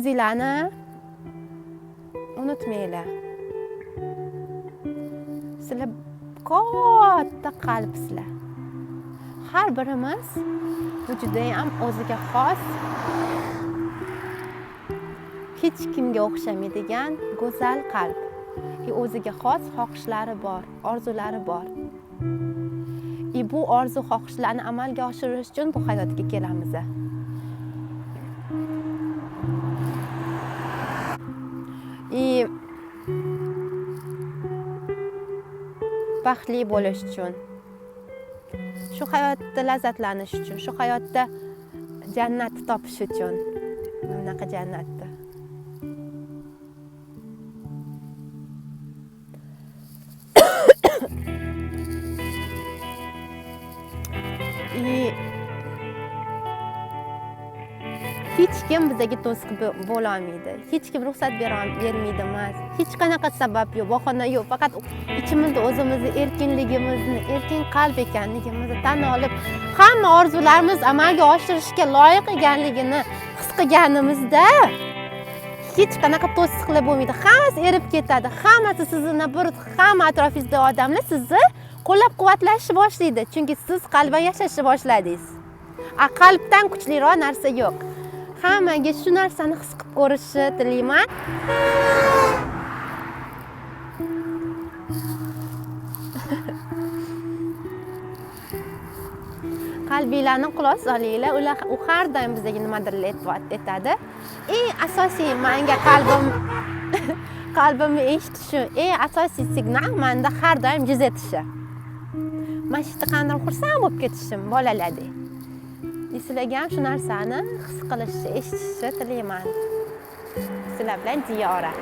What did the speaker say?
o'zinglarni unutmanglar. Sizlar katta qalbsizlar. Har birimiz bu juda ham o'ziga xos, hech kimga o'xshamaydigan go'zal qalb. O'ziga xos xohishlari bor, orzulari bor. Bu orzu xohishlarni amalga oshirish uchun bu hayotga kelamiz. Baxtli bo'lish uchun, shu hayotda lazzatlanish uchun, shu hayotda jannatni topish uchun. Bunaqa jannatni. Hech kim bizga to'siq bo'la olmaydi. Hech kim ruxsat bermaydi emas. Hech qanaqa sabab yo'q, bahona yo'q. Faqat ichimizda o'zimizni erkinligimizni, erkin qalb ekanligimizni tan olib, hamma orzularimiz amalga oshirishga loyiq ekanligini his qilganimizda hech qanaqa to'siqlar bo'lmaydi. Hammasi erib ketadi. Hammasi sizni hamma atrofingizda odamlar sizni qo'llab-quvvatlashni boshlaydi. Chunki siz qalban yashashni boshladingiz. Qalbdan kuchliroq narsa yo'q. Hammaga shu narsani his qilib ko'rishni tilayman. Qalbinglarni quloq solinglar. Ular har doim bizga nimadirlar aytadi. Eng asosiy menga qalbimni eshitishi, eng asosiy signal menda har doim jiz etishi. Mana shu qanday xursand bo'lib ketishim bolalardek. Sizlarga ham shu narsani his qilishni, eshitishni tilayman. Sizlar bilan Diyora.